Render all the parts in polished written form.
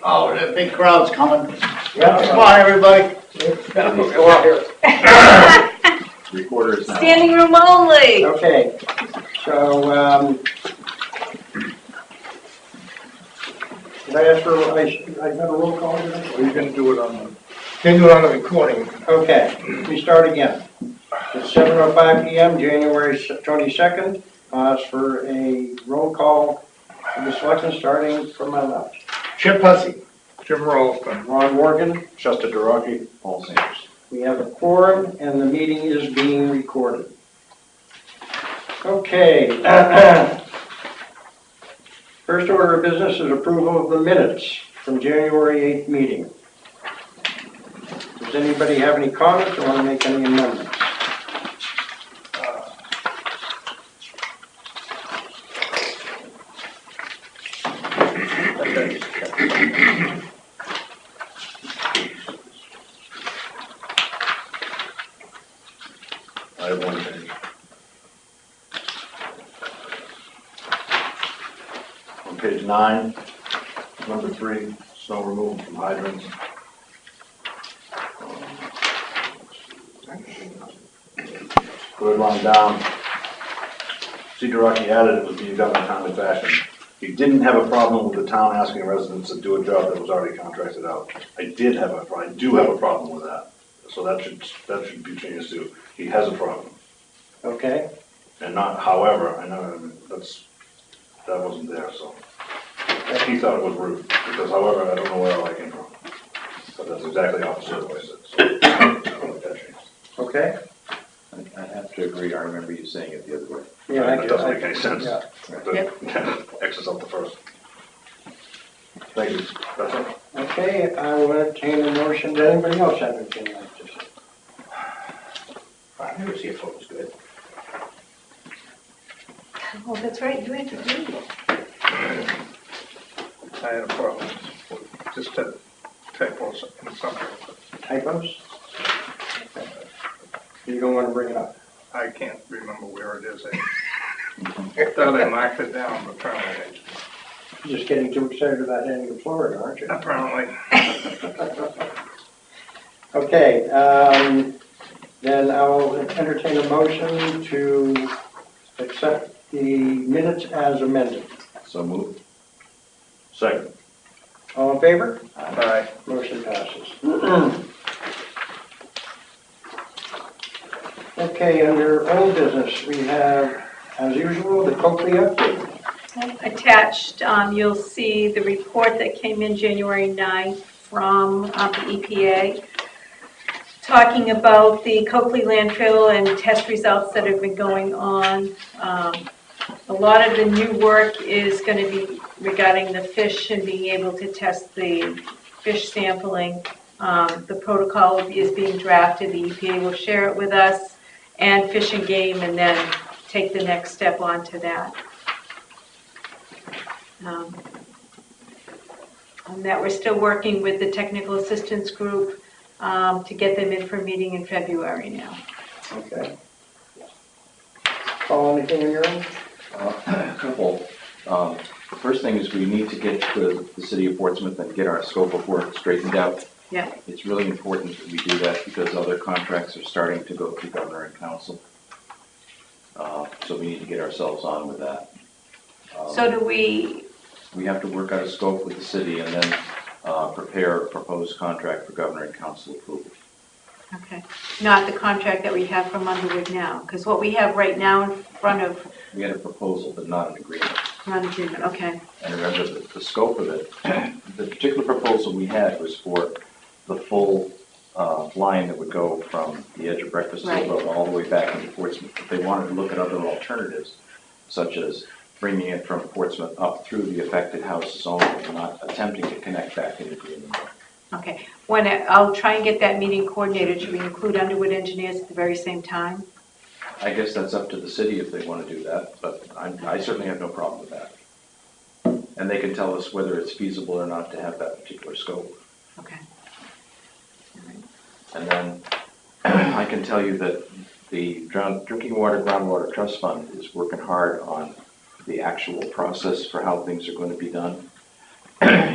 Oh, that big crowd's coming. Yeah. Come on, everybody. We're all here. Recorder is now. Standing room only. Okay, so, did I ask for, I have a roll call today? We're gonna do it on the recording. Okay, we start again. It's 7:05 PM, January 22nd. Ask for a roll call for the selection, starting from my left. Chip Hussey. Jim Rolston. Ron Morgan, Chester Duraki, Paul Sanders. we have a quorum, and the meeting is being recorded. Okay. First order of business is approval of the minutes from January 8th meeting. Does anybody have any comments or want to make any amendments? I have one change. On page 9, number 3, snow removal from hydrants. Third line down. C. Duraki added it was being done in a timely fashion. He didn't have a problem with the town asking residents to do a job that was already contracted out. I do have a problem with that. So that should be changed to, he has a problem. Okay, And not, however, I know that wasn't there, so. He thought it was rude, because however, I don't know where all that came from. But that's exactly opposite of what I said, so. I don't like that change. okay. I have to agree, I remember you saying it the other way. Yeah, That doesn't make any sense. Yeah. X's out the first. Thank you. That's it. Okay, I will entertain a motion. Does anybody else have anything like to say? I never see if it was good. Oh, that's right, you have to read it. I had a problem with just a typo in something. Typos? You don't want to bring it up? I can't remember where it is. I thought I marked it down, but apparently, You're just getting too excited about heading to Florida, aren't you? apparently. Okay, then I'll entertain a motion to accept the minutes as amended. So moved. Second. All in favor? Aye. Motion passes. Okay, under old business, we have, as usual, the Coakley update. Attached, you'll see the report that came in January 9th from the EPA, talking about the Coakley landfill and test results that have been going on. A lot of the new work is going to be regarding the fish and being able to test the fish sampling. The protocol is being drafted. The EPA will share it with us and Fish and Game, and then take the next step onto that. On that, we're still working with the technical assistance group to get them in for a meeting in February now. Okay. Paul, anything on your end? A couple. The first thing is we need to get to the city of Portsmouth and get our scope of work straightened out. Yeah. It's really important that we do that because other contracts are starting to go through governor and council. So we need to get ourselves on with that. So do we, We have to work out a scope with the city and then prepare a proposed contract for governor and council approval. okay, not the contract that we have from Underwood now, because what we have right now in front of, We had a proposal, but not an agreement. non-agreement, okay, And remember, the scope of it, the particular proposal we had was for the full line that would go from the edge of Breakfast Hill Right. Road all the way back into Portsmouth. But they wanted to look at other alternatives, such as bringing it from Portsmouth up through the affected houses only, and not attempting to connect back into Greenland. okay. I'll try and get that meeting coordinated. Should we include Underwood engineers at the very same time? I guess that's up to the city if they want to do that, but I certainly have no problem with that. And they can tell us whether it's feasible or not to have that particular scope. Okay. And then I can tell you that the Drinking Water Groundwater Trust Fund is working hard on the actual process for how things are going to be done.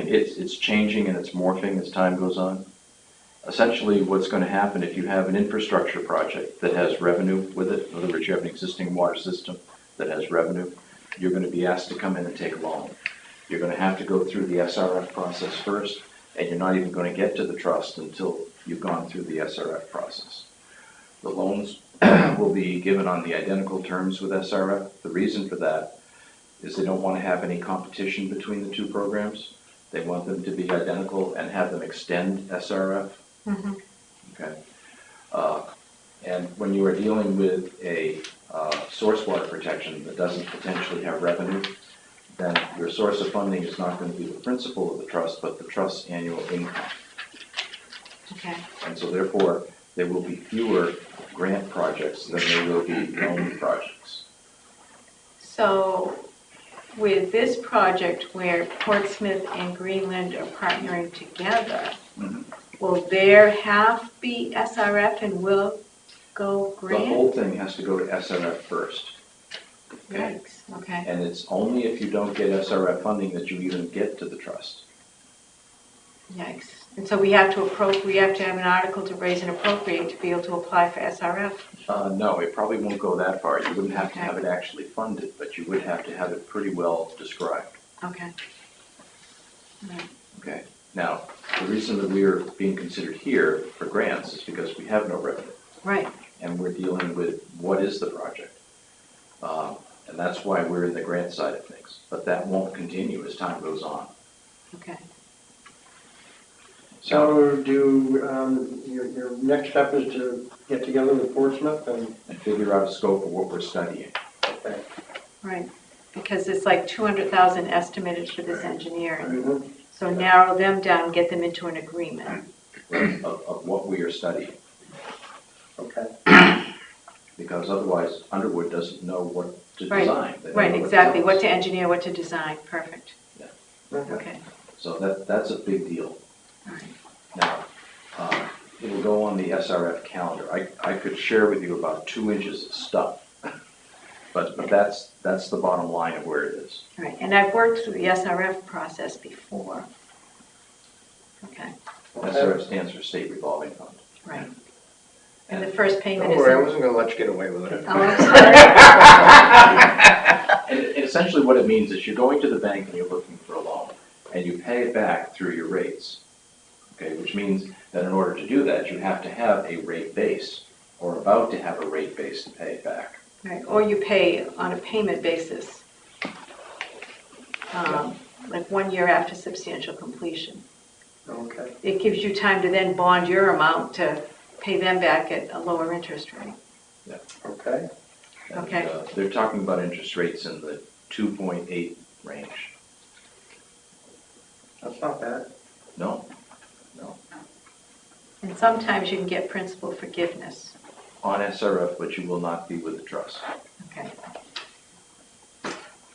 It's changing and it's morphing as time goes on. Essentially, what's going to happen if you have an infrastructure project that has revenue with it, in other words, you have an existing water system that has revenue, you're going to be asked to come in and take a loan. You're going to have to go through the SRF process first, and you're not even going to get to the trust until you've gone through the SRF process. The loans will be given on the identical terms with SRF. The reason for that is they don't want to have any competition between the two programs. They want them to be identical and have them extend SRF. Okay. And when you are dealing with a source water protection that doesn't potentially have revenue, then your source of funding is not going to be the principal of the trust, but the trust's annual income. Okay. And so therefore, there will be fewer grant projects than there will be loan projects. So with this project where Portsmouth and Greenland are partnering together, will there have be SRF and will go The grant? whole thing has to go to SRF first. Okay? Yikes, okay. And it's only if you don't get SRF funding that you even get to the trust. Yikes. And so we have to have an article to raise and appropriate to be able to apply for SRF? No, it probably won't go that far. You wouldn't have to Okay. have it actually funded, but you would have to have it pretty well described. Okay. Okay. Now, the reason that we are being considered here for grants is because we have no revenue. Right. And we're dealing with what is the project. And that's why we're in the grant side of things. But that won't continue as time goes on. Okay. So your next step is to get together with Portsmouth and, And figure out a scope of what we're studying. okay. Right. Because it's like 200,000 estimated for this engineering. Mhm. So narrow them down, get them into an agreement. Of what we are studying. Okay. Because otherwise Underwood doesn't know what to Right. design. They don't Right, know what exactly. to What tell to us. engineer, what to design. Perfect. Okay. Okay. So that's a big deal. All right. Now, it'll go on the SRF calendar. I could share with you about 2 inches of stuff, but that's the bottom line of where it is. All right. And I've worked through the SRF process before. Okay. SRF stands for State Revolving Fund. Right. And the first payment Don't is. worry, I wasn't gonna let you get away with it. Oh, I'm sorry. And essentially what it means is you're going to the bank and you're looking for a loan, and you pay it back through your rates. Okay, which means that in order to do that, you have to have a rate base, or about to have a rate base to pay it back. Right. Or you pay on a payment basis. Like 1 year after substantial completion. Okay. It gives you time to then bond your amount to pay them back at a lower interest rate. Okay. And, Okay. They're talking about interest rates in the 2.8 range. That's not bad. No, And sometimes you can get principal forgiveness. on SRF, but you will not be with the trust. Okay.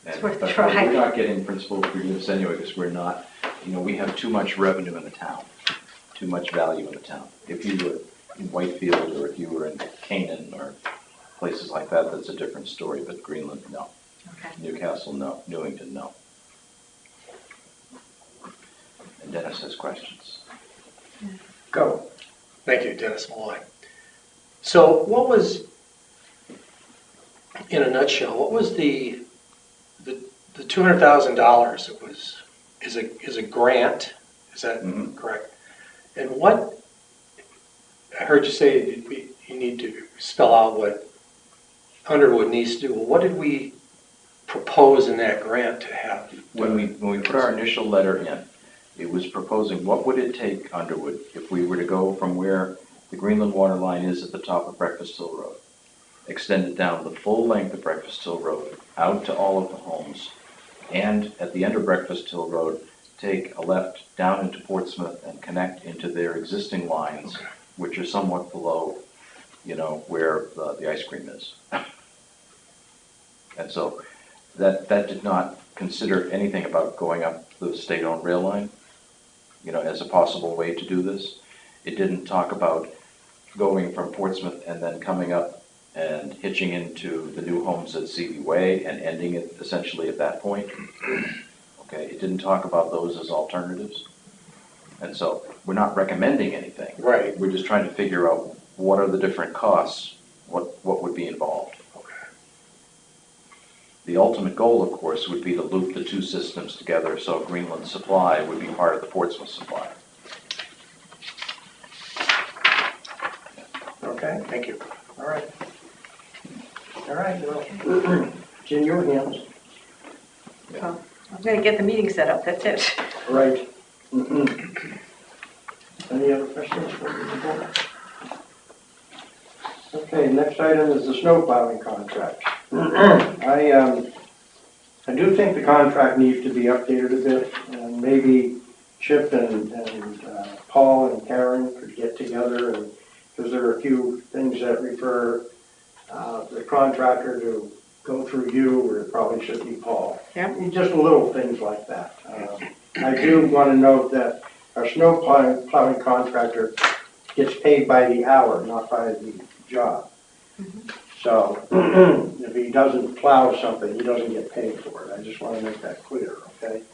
And- worth a but try. We're not getting principal forgiveness anyway, because we're not, we have too much revenue in the town, too much value in the town. If you were in Whitefield, or if you were in Canaan, or places like that, that's a different story, but Greenland, no. Okay. Newcastle, no. Newington, no. And Dennis has questions. Go. Thank you, Dennis Malloy. So what was, in a nutshell, what was the $200,000 that was, is a grant, is that Mhm. correct? And what, I heard you say you need to spell out what Underwood needs to do. Well, what did we propose in that grant to have? When we put our initial letter in, it was proposing what would it take Underwood if we were to go from where the Greenland water line is at the top of Breakfast Hill Road, extend it down the full length of Breakfast Hill Road, out to all of the homes, and at the end of Breakfast Hill Road, take a left down into Portsmouth and connect into their existing lines, which are somewhat below, where the ice cream is. And so that did not consider anything about going up the state-owned rail line, as a possible way to do this. It didn't talk about going from Portsmouth and then coming up and hitching into the new homes at Seavey Way and ending it essentially at that point. okay? It didn't talk about those as alternatives. And so we're not recommending anything. Right. We're just trying to figure out what are the different costs, what would be involved. The ultimate goal, of course, would be to loop the two systems together so Greenland Supply would be part of the Portsmouth Supply. Okay, thank you. All right. All right, well, it's in your hands. Well, I'm gonna get the meeting set up, that's it. Right. Any other questions for the board? Okay, next item is the snow plowing contract. I do think the contract needs to be updated a bit, and maybe Chip and Paul and Karen could get together, and, because there are a few things that refer the contractor to go through you, or it probably should be Paul. Yeah. Just little things like that. I do want to note that our snow plowing contractor gets paid by the hour, not by the job. So if he doesn't plow something, he doesn't get paid for it. I just want to make that clear, okay? Is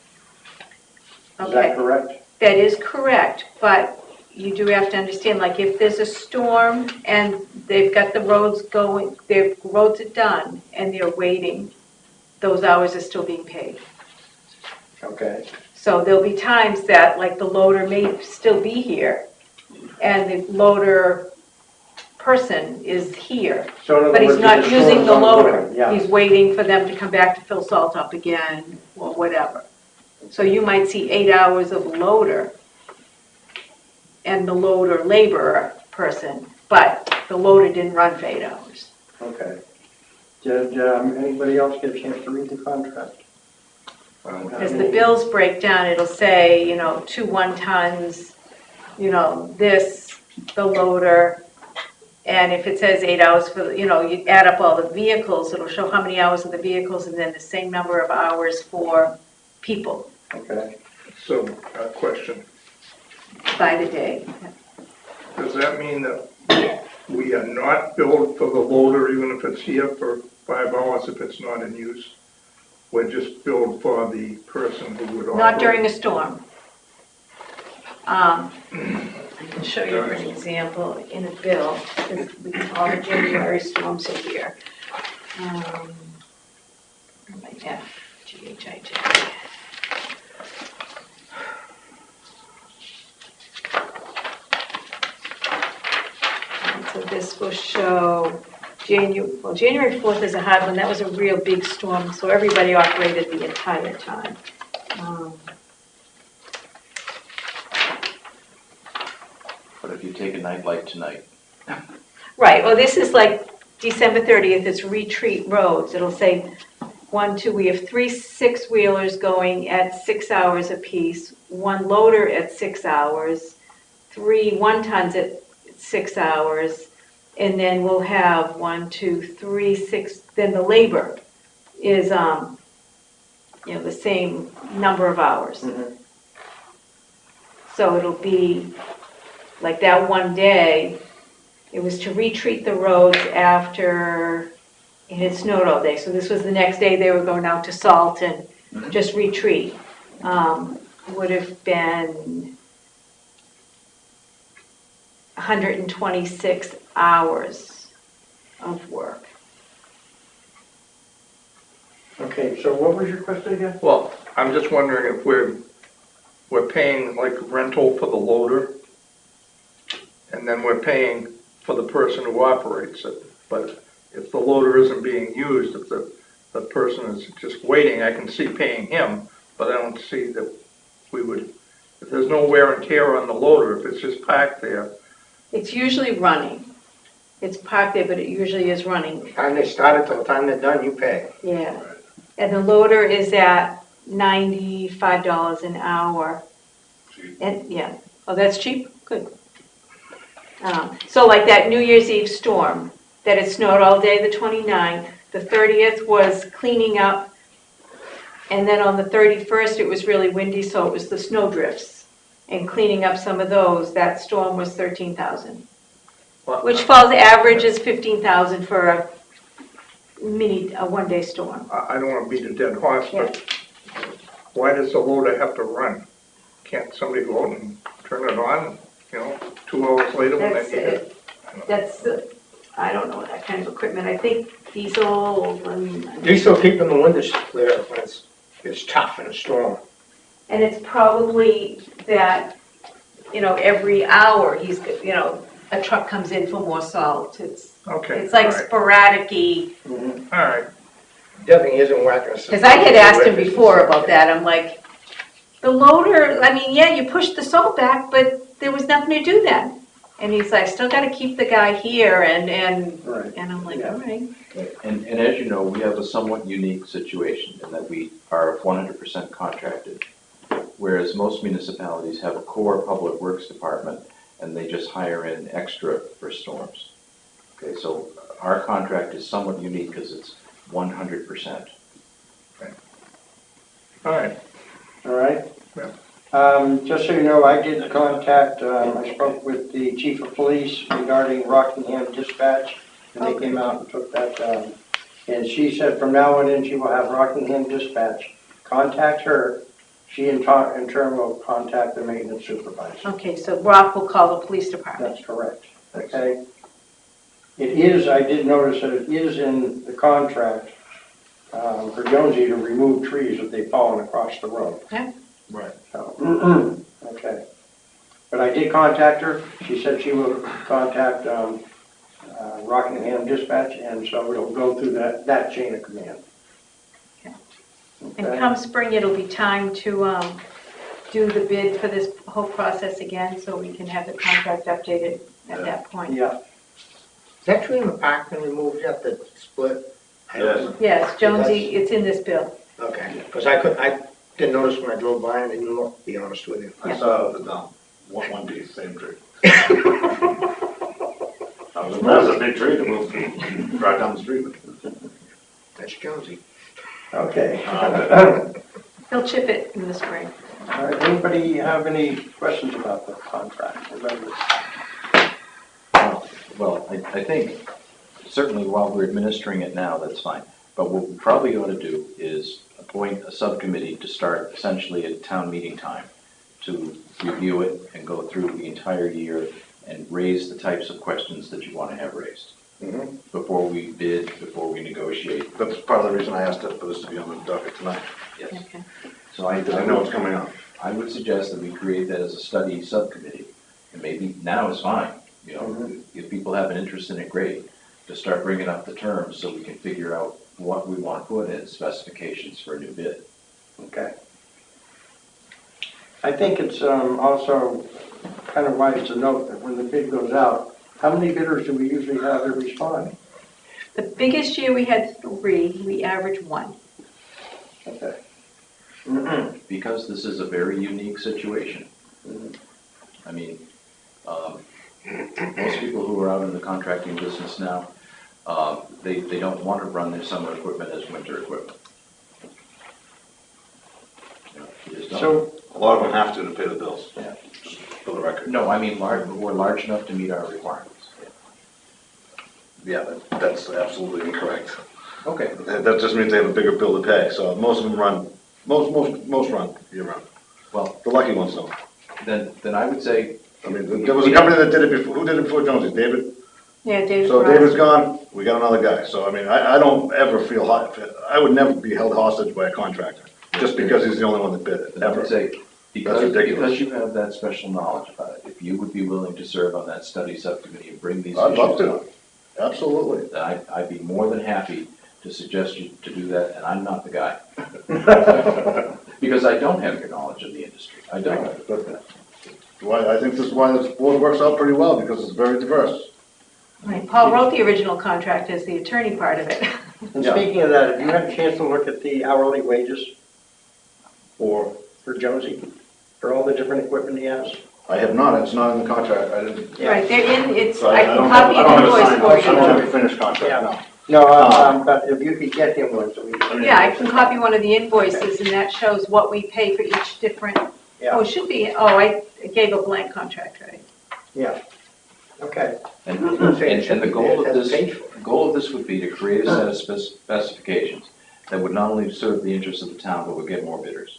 Okay. that correct? That is correct, but you do have to understand, like, if there's a storm and they've got the roads going, their roads are done and they're waiting, those hours are still being paid. Okay. So there'll be times that, like, the loader may still be here and the loader person is here, So in other but he's words, if not the using storm's the loader. ongoing, yeah. He's waiting for them to come back to fill salt up again or whatever. So you might see 8 hours of loader and the loader laborer person, but the loader didn't run for 8 hours. Okay. Did anybody else get a chance to read the contract? As the bills break down, it'll say, 2 1-tons, this, the loader, and if it says 8 hours for, you add up all the vehicles, it'll show how many hours of the vehicles and then the same number of hours for people Okay. So, question, by the day. does that mean that we are not billed for the loader even if it's here for 5 hours if it's not in use? We're just billed for the person who would operate? Not during a storm. I can show you for an example in a bill, because all the January storms are here. GHIJ. And so this will show January 4th is a hard one. That was a real big storm, so everybody operated the entire time. But if you take a night like tonight, Right, well, this is like December 30th, it's retreat roads. It'll say 1, 2, we have 3 6-wheelers going at 6 hours apiece, 1 loader at 6 hours, 3 1-tons at 6 hours, and then we'll have 1, 2, 3, 6, then the labor is, the same number of hours. Mhm. So it'll be, like that one day, it was to retreat the roads after it had snowed all day. So this was the next day they were going out to salt and just retreat. Would have been 126 hours of work. Okay, so what was your question again? Well, I'm just wondering if we're paying like rental for the loader, and then we're paying for the person who operates it. But if the loader isn't being used, if the person is just waiting, I can see paying him, but I don't see that we would, if there's no wear and tear on the loader, if it's just parked there. It's usually running. It's parked there, but it usually is running. Time they started till the time they're done, you pay. Yeah. And the loader is at $95 an hour. And, yeah, oh, that's cheap? Good. So like that New Year's Eve storm, that it snowed all day the 29th, the 30th was cleaning up, and then on the 31st it was really windy, so it was the snow drifts. And cleaning up some of those, that storm was $13,000, which falls average is $15,000 for a one-day storm. I don't want to beat a dead horse, but why does the loader have to run? Can't somebody go out and turn it on, 2 hours later when they That's need it? That's, I don't know that kind of equipment. I think diesel and. Diesel keeping the windows clear when it's tough in a storm. And it's probably that, every hour he's, a truck comes in for more salt. Okay. It's like all right, sporadic-y. all right. Definitely isn't whacking us. Because I had asked him before about that. I'm like, the loader, I mean, yeah, you pushed the salt back, but there was nothing to do then. And he's like, still gotta keep the guy here and Right. I'm like, Yeah. all right. And as you know, we have a somewhat unique situation in that we are 100% contracted, whereas most municipalities have a core public works department and they just hire in extra for storms. Okay, so our contract is somewhat unique because it's 100%. All right, All right? Yeah. Just so you know, I did contact, I spoke with the chief of police regarding Rockingham Dispatch, and they came out and took that, and she said from now on in, she will have Rockingham Dispatch contact her. She in turn will contact the maintenance supervisor. Okay, so Brock will call the police department. That's correct, okay? It is, I did notice that it is in the contract for Jonesy to remove trees if they've fallen across the road. Okay. Right. So, okay. But I did contact her. She said she will contact Rockingham Dispatch, and so it'll go through that chain of command. Okay. Okay. And come spring, it'll be time to do the bid for this whole process again, so we can have the contract updated at that point. Yeah, Is that tree in the park been removed yet, the split? I don't Yes. know. Yes, Jonesy, it's in this bill. Okay, because I didn't notice when I drove by and I didn't look, to be honest with you. I saw it down, one piece, same tree. That was a big tree to move, drive down the street. That's Jonesy. okay. He'll chip it in the spring. All right, anybody have any questions about the contract? Remember, Well, I think certainly while we're administering it now, that's fine. But what we probably ought to do is appoint a subcommittee to start essentially at town meeting time to review it and go through the entire year and raise the types of questions that you want to have raised Mhm. before we bid, before we negotiate. That's part of the reason I asked for this to be on the docket tonight, Yes. Okay. So I because I know it's coming up. I would suggest that we create that as a study subcommittee, and maybe now is fine, if people have an interest in it, great, to start bringing up the terms so we can figure out what we want to put in specifications for a new bid. okay. I think it's also kind of wise to note that when the bid goes out, how many bidders do we usually have that respond? The biggest year we had 3, we averaged 1. Okay. Because this is a very unique situation. I mean, most people who are out in the contracting business now, they don't want to run their summer equipment as winter equipment. They just don't. So, A lot of them have to pay the bills. Yeah. Just for the record. No, I mean, we're large enough to meet our requirements. Yeah, that's absolutely incorrect. Okay. That just means they have a bigger bill to pay, so most of them run, most run year round. Well, The lucky ones don't. then I would say. I mean, there was a company that did it before, who did it before Jonesy? David? Yeah, David. So Ross. David's gone, we got another guy. So I mean, I don't ever feel I would never be held hostage by a contractor, just because he's the only one that bid it, I would ever. say, because ridiculous. you have that special knowledge about it, if you would be willing to serve on that study subcommittee and bring these I'd love issues to. up, Absolutely. then I'd be more than happy to suggest you to do that, and I'm not the guy. Because I don't have your knowledge of the industry, I don't. I think this is why this board works out pretty well, because it's very diverse. Right, Paul wrote the original contract as the attorney part of it. and speaking of that, have you had a chance to look at the hourly wages for Jonesy, for all the different equipment he has? I have not, it's not in the contract, I didn't. Right, they're in, it's, So I can don't have- copy I an don't have a invoice signed- for I don't have you. a finished contract, no. No, but if you could get him one, so we. Yeah, I can copy one of the invoices and that shows what we pay for each different, Yeah. oh, it should be, oh, I gave a blank contract, right? Yeah, okay. And the goal of this would be to create a set of specifications that would not only serve the interests of the town, but would get more bidders.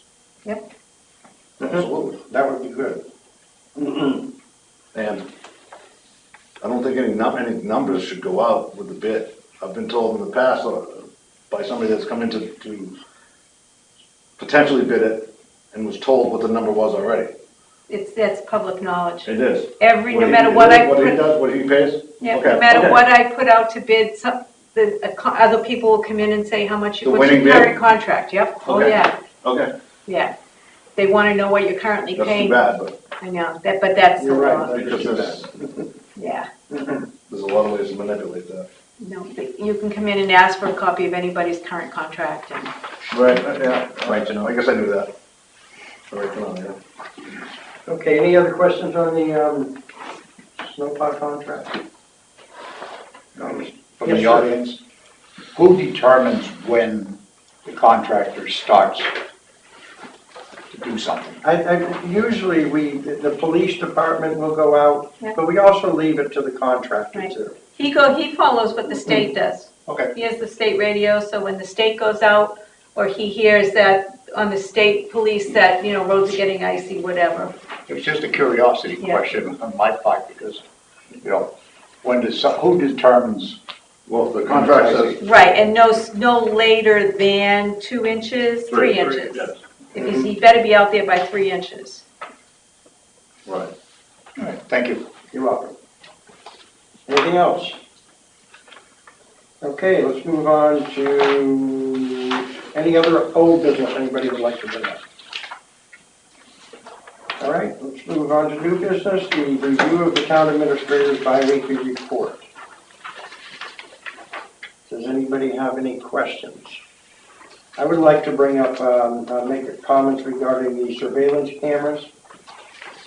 Absolutely. That would be good. And I don't think any numbers should go out with the bid. I've been told in the past by somebody that's come in to potentially bid it and was told what the number was already. That's public knowledge. It is. No matter what I What he put, does, what he pays? yeah, Okay, no matter okay. what I put out to bid, other people will come in and say, how much, The what's your winning bid? current contract? Yep, oh, Okay. yeah, Okay, yeah. They want to know what you're currently that's too paying. bad, but I know, but that's the You're right, law. that is because too there's, bad. Yeah, there's a lot of ways to manipulate that. no, but you can come in and ask for a copy of anybody's current contract and, Right, yeah. Right to know. I guess I knew that. Right to know, yeah. Okay, any other questions on the snowplow contract? From Yes, the sir. audience, who determines when the contractor starts to do something? Usually the police department will go out, Yeah. but we also leave it to the contractor Right. too. he follows what the state does. Okay. He has the state radio, so when the state goes out, or he hears that on the state police that, roads are getting icy, whatever. It was just a curiosity Yeah. question on my part, because, who determines? Well, the contract says. Right, and no later than 2 inches, 3 inches. Yes. Because he better be out there by 3 inches. Right. All right, thank you. You're welcome. Anything else? Okay, let's move on to any other old business anybody would like to bring up. All right, let's move on to new business, the review of the town administrator's bi-weekly report. Does anybody have any questions? I would like to bring up, make comments regarding the surveillance cameras.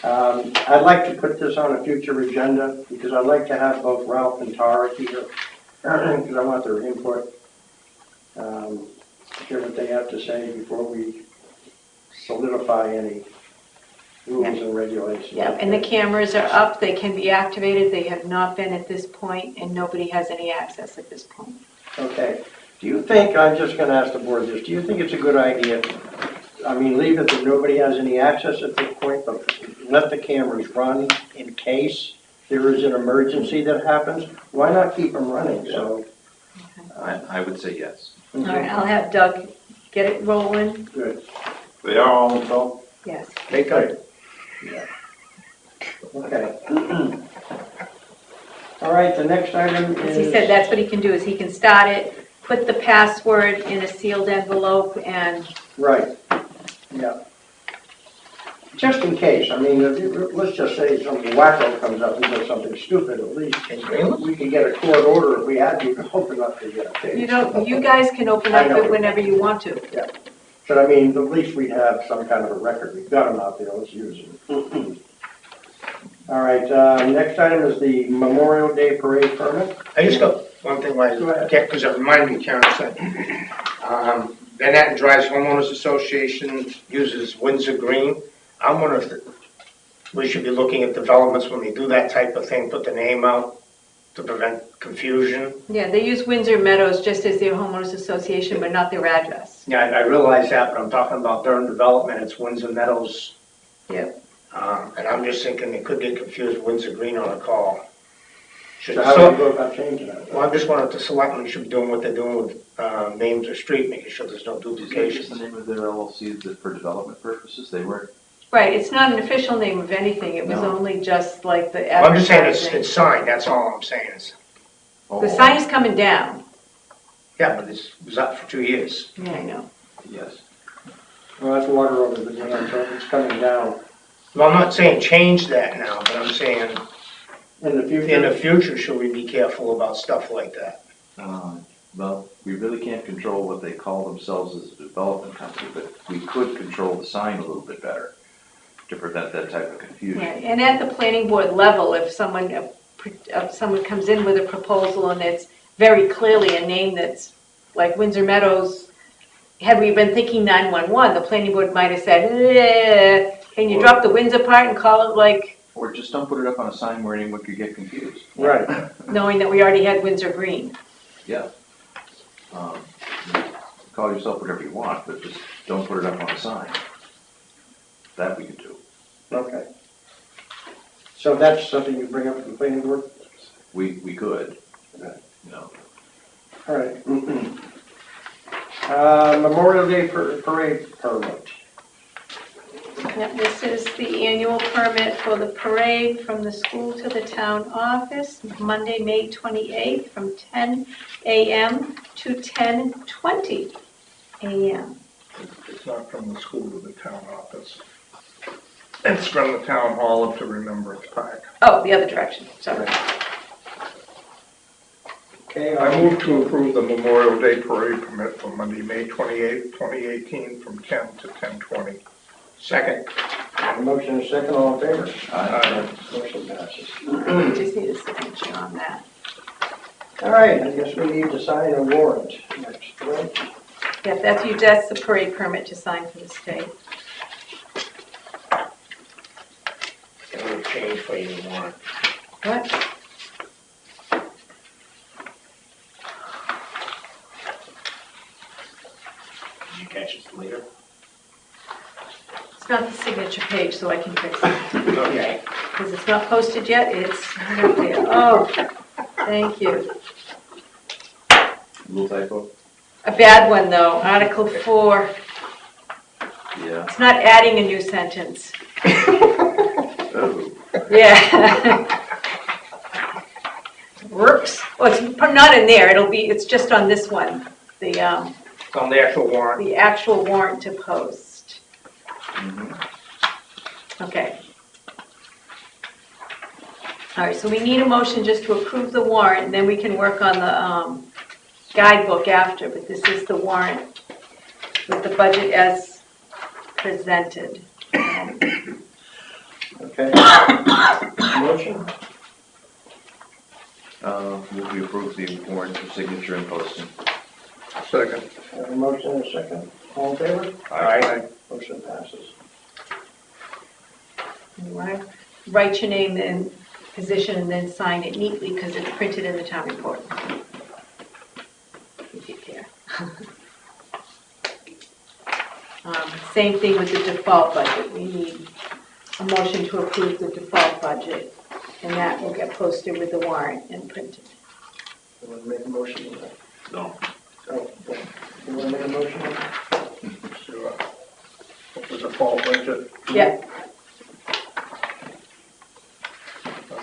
I'd like to put this on a future agenda because I'd like to have both Ralph and Tara here, because I want their input. Hear what they have to say before we solidify any rules and regulations. Yeah, and the cameras are up, they can be activated, they have not been at this point, and nobody has any access at this point. Okay. Do you think, I'm just going to ask the board this, do you think it's a good idea, leave it that nobody has any access at this point, but let the cameras run in case there is an emergency that happens? Why not keep them running? So, I would say yes. All right, I'll have Doug get it rolling. good. They are all installed? Yes. Take care. Okay. All right, the next item As he is. said, that's what he can do, is he can start it, put the password in a sealed envelope, and, Right, yeah. Just in case, let's just say something wacko comes up, we do something stupid, at least we can get a court order if we had to open up the case. you guys can open up it whenever you want to. But at least we'd have some kind of a record, we've got them out there, let's use them. All right, next item is the Memorial Day Parade permit. I just got one thing, Go ahead. because it reminded me, Karen said, Manhattan Drives Homeowners Association uses Windsor Green. I'm wondering if we should be looking at developments when they do that type of thing, put the name out to prevent confusion. Yeah, they use Windsor Meadows just as their homeowners association, but not their address. Yeah, I realize that, but I'm talking about during development, it's Windsor Meadows. Yep. And I'm just thinking they could get confused, Windsor Green on a call. So how do we go about changing that? Well, I'm just wondering if the selectmen should be doing what they're doing with names of street, making sure there's no Is that just duplications. the name of their LLC that for development purposes? They weren't. Right, it's not an official name of anything, it was No. only just like the Well, I'm just saying advertising. it's signed, that's all I'm saying is, The sign is coming down. yeah, but it was up for 2 years. Yeah, I know. Yes. Well, that's water over the dam, so it's coming down. Well, I'm not saying change that now, but I'm saying In the in the future, future, should we be careful about stuff like that? Well, we really can't control what they call themselves as a development company, but we could control the sign a little bit better to prevent that type of confusion. Right, and at the planning board level, if someone comes in with a proposal and it's very clearly a name that's like Windsor Meadows, had we been thinking 911, the planning board might have said, can you drop the Windsor part and call it like, Or just don't put it up on a sign where anyone could get confused. right. knowing that we already had Windsor Green. Yeah. Call yourself whatever you want, but just don't put it up on a sign. That we could do. Okay. So that's something you bring up to the planning board? We could, Okay. you know. All right. Memorial Day Parade permit. Yep, this is the annual permit for the parade from the school to the town office, Monday, May 28th, from 10 a.m. to 10:20 a.m. It's not from the school to the town office. It's from the town hall up to Remembrance Park. Oh, the other direction, sorry. Okay. I move to approve the Memorial Day Parade permit for Monday, May 28th, 2018, from 10 to 10:20. Second. A motion and a second, all in favor? Aye. Motion passes. Just need a signature on that. All right, I guess we need to sign a warrant next, right? Yeah, that's the parade permit to sign for the state. Got a little change for you tomorrow. What? Did you catch it later? It's not the signature page, so I can fix it. Okay. Because it's not posted yet, it's right up there. Oh, thank you. Little typo? A bad one, though, Article 4. Yeah. It's not adding a new sentence. Oh. Yeah. Works. Well, it's not in there, it's just on this one, It's on the actual warrant. the actual warrant to post. Mm-hmm. Okay. All right, so we need a motion just to approve the warrant, and then we can work on the guidebook after, but this is the warrant with the budget as presented. Okay. Motion? Will we approve the warrant for signature and posting? Second. A motion and a second, all in favor? Aye. Motion passes. You want to write your name and position and then sign it neatly because it's printed in the town report. You take care. Same thing with the default budget. We need a motion to approve the default budget, and that will get posted with the warrant and printed. You want to make a motion on that? No. Oh, okay. You want to make a motion on that? Sure. The default budget. Yeah.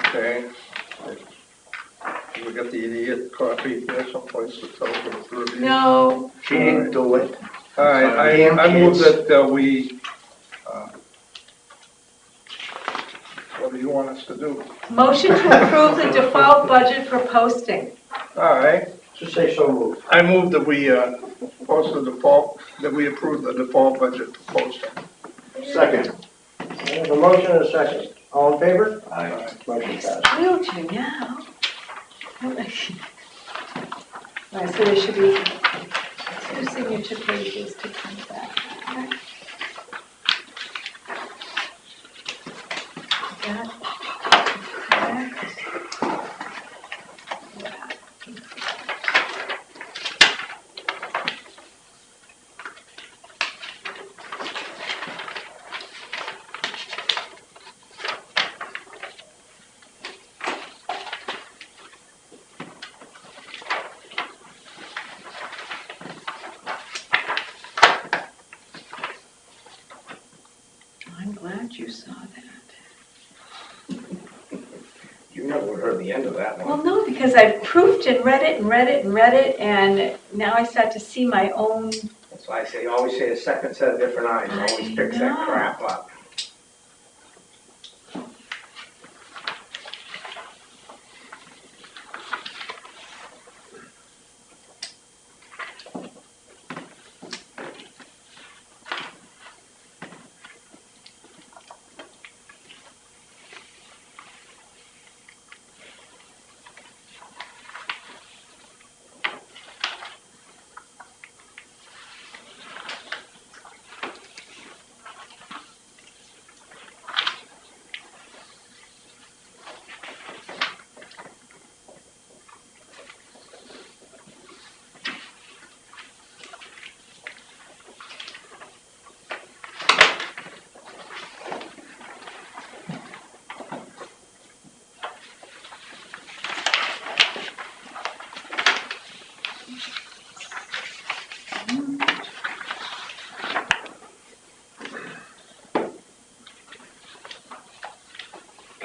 Okay. We got the idiot copy here someplace that tells us the review. No, She didn't do it. All right, Damn I move kids. that we, what do you want us to do? motion to approve the default budget for posting. All right, Just say so moved. I move that we post the default, that we approve the default budget for posting. Second. I have a motion and a second, all in favor? Aye. Motion passes. Will you now? All right, so there should be two signature pages to come back. That, I'm glad you saw that. You never would have heard the end of that Well, one. no, because I proofed and read it and read it and read it, and now I start to see my own. That's why I say, always say a second set of different eyes, always I picks that know. crap up.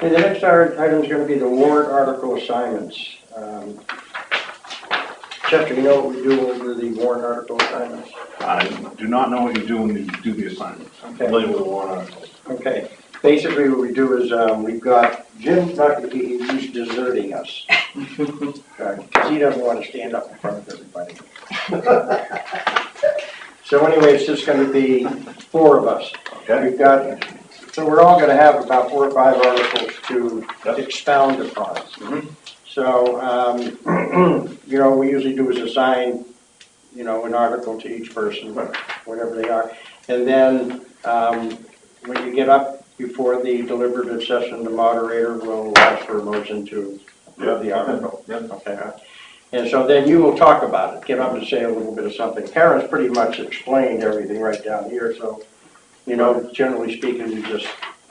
Okay, the next item is going to be the warrant article assignments. Chester, you know what we do when we do the warrant article assignments? I do not know what you do when you do the assignments. I'm Okay. familiar with the warrant articles. Okay, basically what we do is, we've got Jim, he's deserting us. Because he doesn't want to stand up in front of everybody. So anyway, it's just going to be 4 of us. Okay? We've got, so we're all going to have about 4 or 5 articles to Yep. expound upon. Mhm. So, you know, what we usually do is assign, you know, an article to each person, whatever they are. And then, when you get up before the deliberative session, the moderator will ask for a motion to approve the article. Yep. Okay. And so then you will talk about it, get up and say a little bit of something. Karen's pretty much explained everything right down here, so, you know, generally speaking,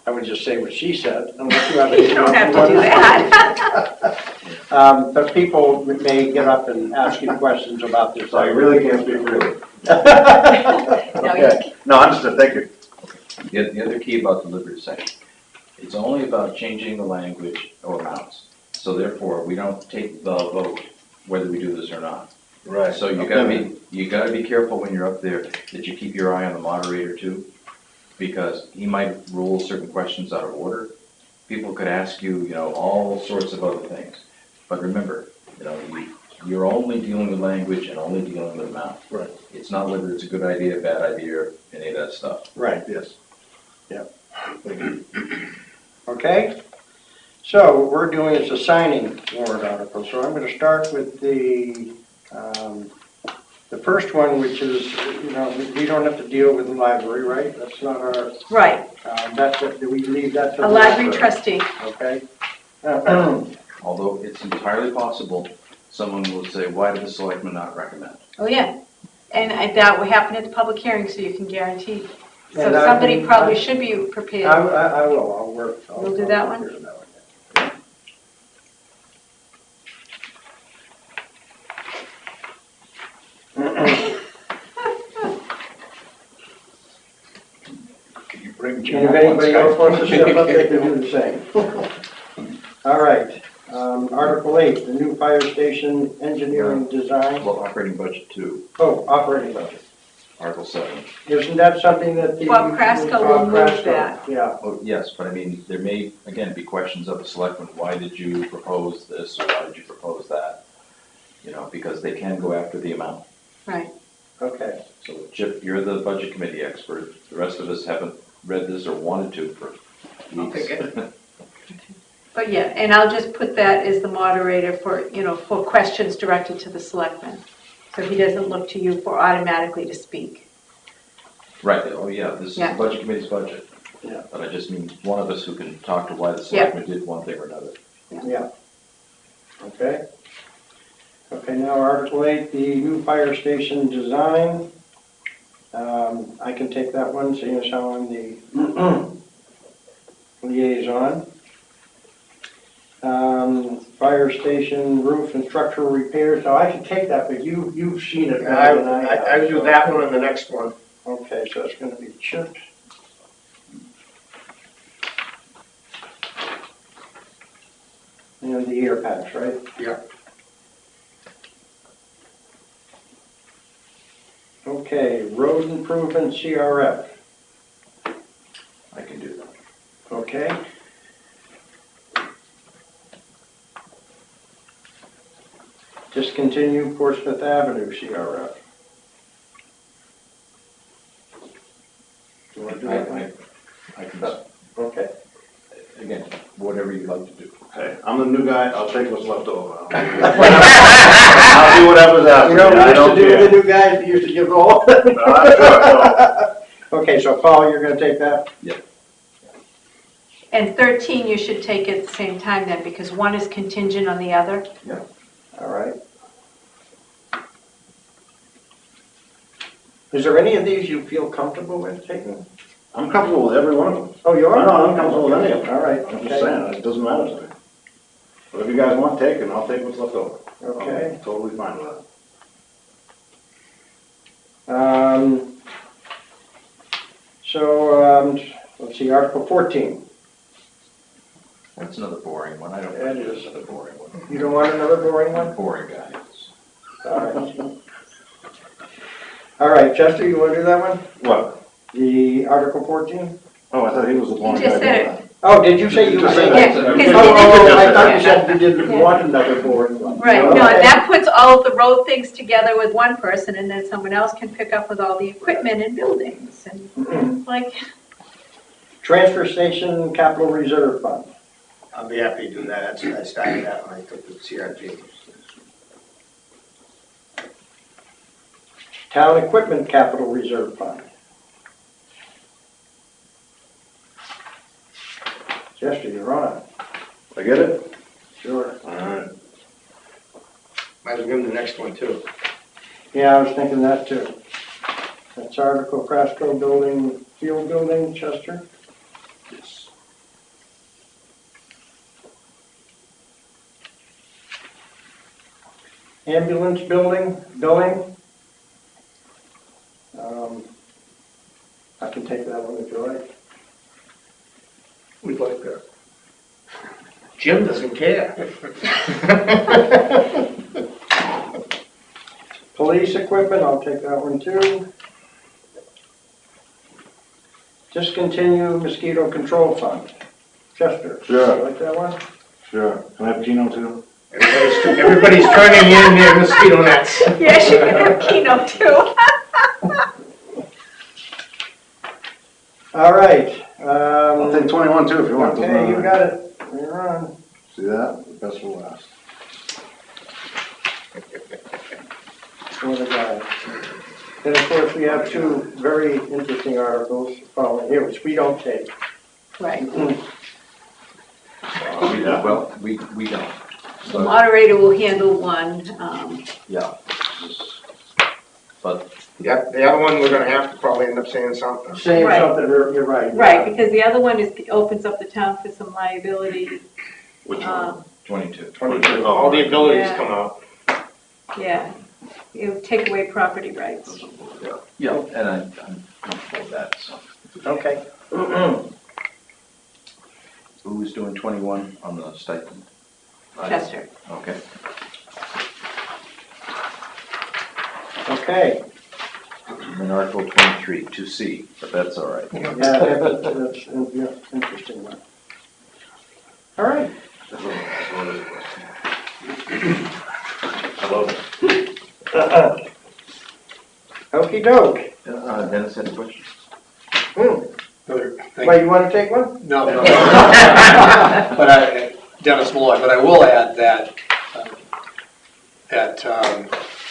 I would just say what she said. Unless you have You don't have to do that. But people may get up and ask you questions about this. So you really can't speak freely. No, you Okay. No, understood, thank you. The other key about deliberative session, it's only about changing the language or amounts. So therefore, we don't take the vote whether we do this or not. Right. So you gotta be careful when you're up there that you keep your eye on the moderator too, because he might rule certain questions out of order. People could ask you, you know, all sorts of other things. But remember, you know, you're only dealing with language and only dealing with amount. Right. It's not whether it's a good idea, bad idea, any of that stuff. Right, Yes. thank you. Okay, so what we're doing is assigning warrant articles. So I'm going to start with the first one, which is, you know, we don't have to deal with the library, right? That's not our, Right, we leave that to the a library trustee. Okay. Although it's entirely possible, someone will say, why did the selectmen not recommend? Oh, yeah. And that will happen at the public hearing, so you can guarantee. So And somebody probably should be prepared. I will, I'll work. We'll do that one? one? Can you bring And Jim if up on anybody else Skype? wants to step up, they can do the same. All right, Article 8, the new fire station engineering design. Well, operating budget 2, Oh, operating budget. Article 7. Isn't that something that the? Bob Krasko will Bob move Krasko, that. Yeah, Oh, yes, but I mean, there may, again, be questions of the selectmen, why did you propose this, or why did you propose that? You know, because they can go after the amount. Right. okay. So Chip, you're the budget committee expert, the rest of us haven't read this or wanted to for weeks. But yeah, and I'll just put that as the moderator for, you know, for questions directed to the selectmen. So he doesn't look to you for automatically to speak. Right, oh yeah, this is the Yeah. budget committee's budget. Yeah. But I just mean one of us who can talk to why the selectmen did one thing or another. Yeah. Okay. Okay, now Article 8, the new fire station design. I can take that one, seeing as how I'm the liaison. Fire station roof and structural repairs. Now, I can take that, but you've seen it better than I have. I do that one and the next one. Okay, so it's going to be Chip. And the air packs, right? Yeah. Okay, road improvement CRF, I can do that. okay? Discontinue Portsmouth Avenue CRF. Do you want to do that one? I can, Okay, again, whatever you'd like to do. Okay, I'm the new guy, I'll take what's left over. I'll do whatever's after you me, know what I we don't used to do with care. the new guys, we used to give all. I'm sure, Okay, so Paul, you're gonna take that? And 13, you should take at the same time then, because one is contingent on the other. All right. Is there any of these you feel comfortable with taking? I'm comfortable with every one of them. Oh, you are? No, I'm comfortable with any of them. All right, I'm just okay. saying, it doesn't matter to me. Whatever you guys want taken, I'll take what's left over. Okay. I'm totally fine with that. So, let's see, Article 14. That's another boring one. I don't It want is. another boring one. You don't want another boring one? Boring guy. All right. All right, Chester, you want to do that one? What? The Article 14? Oh, I thought he was the one. He just said it. Oh, did you say you? Just said said that? that. Yeah, Oh, I thought you Yeah. said you didn't Yeah. want another boring one. Right, no, Okay. and that puts all of the road things together with one person, and then someone else can pick up with all the equipment and buildings, and like, Transfer Station Capital Reserve Fund. I'll be happy to do that. I started that when I took the CRG. Town Equipment Capital Reserve Fund. Chester, you're on. I get it? Sure. All right. Might as well give him the next one too. Yeah, I was thinking that too. That's Article Crasco Building, Field Building, Chester. Yes. Ambulance billing. I can take that one if you like. We'd like that. Jim doesn't care. Police equipment, I'll take that one too. Discontinue mosquito control fund. Chester. Sure. You like that one? Sure. Can I have Keno too? Everybody's turning in their mosquito nets. yes, you can have Keno too. All right. I'll take 21 too if you want. Okay, you got it. You're on. See that? The best will last. For the guy. Then, of course, we have two very interesting articles following here, which we don't take. Right, Well, we don't. the moderator will handle one, Yeah. But Yep, the other one, we're gonna have to probably end up saying something. Saying Right. something, you're right. right, because the other one opens up the town for some liability, Which one? 22. 22. All the abilities Yeah. come out. yeah. It would take away property rights. Yeah, and I'm comfortable with that, so. Okay. Who's doing 21 on the stipend? Chester. Okay. Okay. And Article 23, 2C, but that's all right. Yeah, that's yeah, interesting one. All right. Hello. Okey doke. Dennis had a question? Wait, you want to take one? No. But Dennis Malloy, but I will add that,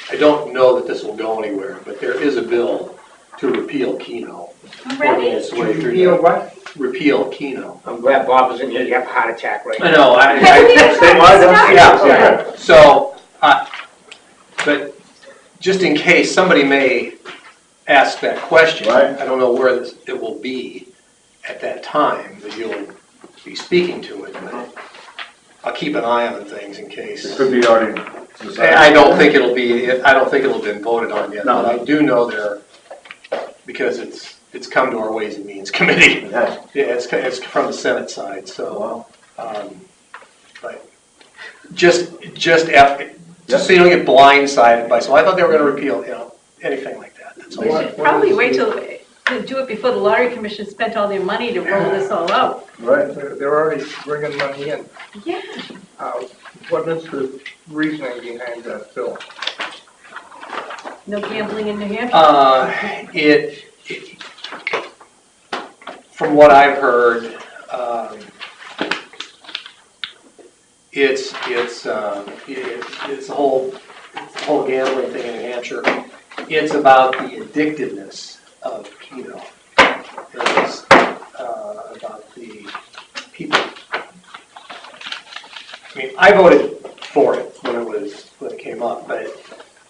I don't know that this will go anywhere, but there is a bill to repeal Keno. Working Ready? its way through Repeal that. what? Repeal Keno. I'm glad Bob was in here, you have a heart attack right now. I know, yeah. So, but just in case, somebody may ask that question. Right. I don't know where it will be at that time that you'll be speaking to it, but I'll keep an eye on things in case. It could be already decided. I don't think it'll have been voted on yet, No. but I do know because it's come to our Ways and Means Committee. Yeah. Yeah, it's from the Senate side, so, but just after, just so you don't get blindsided by, so I thought they were gonna repeal, anything like that, that's We all. should probably wait till, to do it before the lottery commission spent all their money to roll this all out. Right. They're already bringing money in. Yeah. What is the reasoning behind that bill? No gambling in New Hampshire? From what I've heard, it's the whole gambling thing in New Hampshire. It's about the addictiveness of Keno. It's about the people. I mean, I voted for it when it came up, but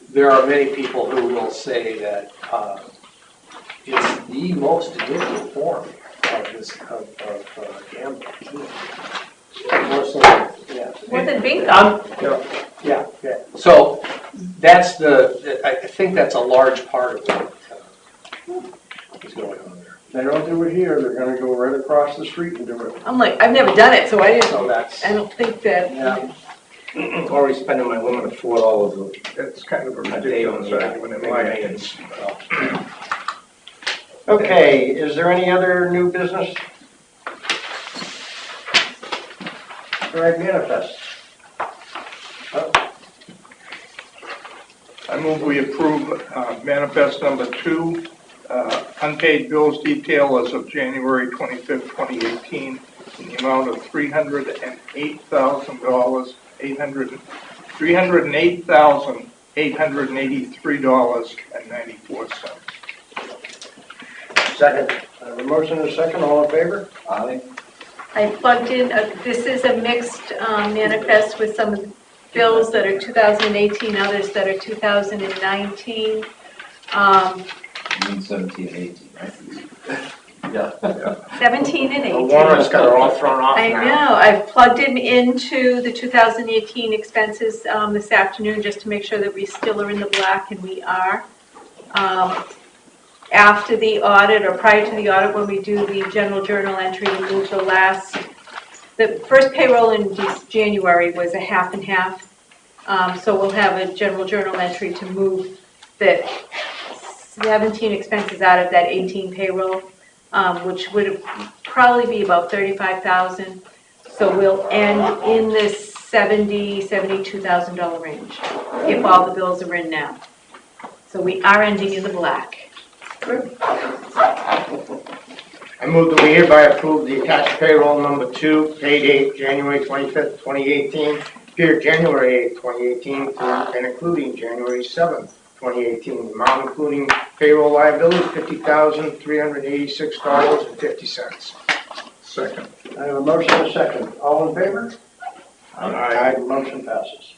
there are many people who will say that it's the most addictive form of gambling. More so, yeah. More than bingo. Yeah. So that's I think that's a large part of what is going on there. They don't do it here, they're gonna go right across the street and do it. I'm like, I've never done it, so I didn't, So that's, I don't think that. yeah. Already spending my limit of $4 It's kind of a a day on ridiculous the argument in my opinion. maintenance. Okay, is there any other new business? All right, manifest. I move we approve manifest number 2, unpaid bills detail as of January 25th, 2018, in the amount of $308,883.94. Second. I have a motion and a second, all in favor? Aye. I plugged in, this is a mixed manifest with some of the bills that are 2018, others that are 2019. You mean 17 and 18, right? Yeah. 17 and 18. Warren's got it all thrown off I now. know, I've plugged him into the 2018 expenses this afternoon just to make sure that we still are in the black, and we are. After the audit or prior to the audit, when we do the general journal entry, we move the first payroll in January was a half and half. So we'll have a general journal entry to move the 17 expenses out of that 18 payroll, which would probably be about 35,000. So we'll end in this $72,000 range if all the bills are in now. So we are ending in the black. I move that we hereby approve the attached payroll number 2, paid date January 25th, 2018, period January 8th, 2018, and including January 7th, 2018. The amount including payroll liability, $50,386.50. Second. I have a motion and a second, all in favor? Aye. Motion passes.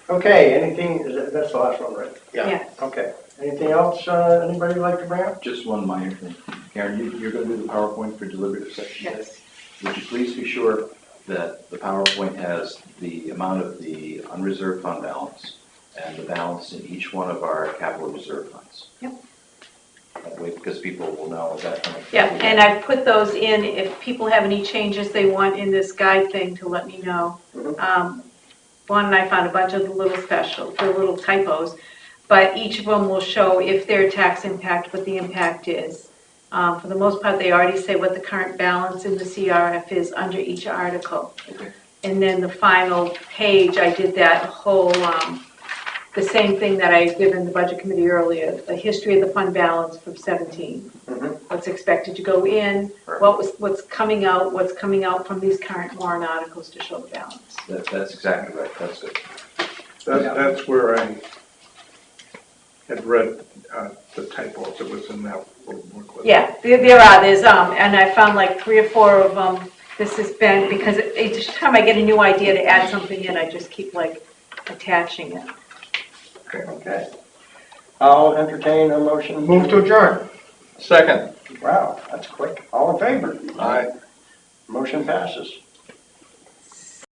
Okay, anything, that's the last one, right? Yes. Okay, anything else, anybody like to bring up? Just one minor thing. Karen, you're going to do the PowerPoint for deliberative session today? Yes. Would you please be sure that the PowerPoint has the amount of the unreserved fund balance and the balance in each one of our capital reserve funds? Yep. That way, because people will know that. Yeah, and I've put those in, if people have any changes they want in this guide thing, to let me know. Juan and I found a bunch of the little typos, but each of them will show if their tax impact, what the impact is. For the most part, they already say what the current balance in the CRF is under each article. Okay. And then the final page, I did that whole, the same thing that I given the budget committee earlier, the history of the fund balance from 17. What's expected to go in, what's coming out from these current warrant articles to show the balance. That's exactly right. That's good. That's where I had read the typos that was in that little booklet. Yeah, there are, and I found like 3 or 4 of them. This has been, because each time I get a new idea to add something in, I just keep like attaching it. Okay. I'll entertain a motion. Move to adjourn. Second. Wow, that's quick. All in favor? Aye. Motion passes.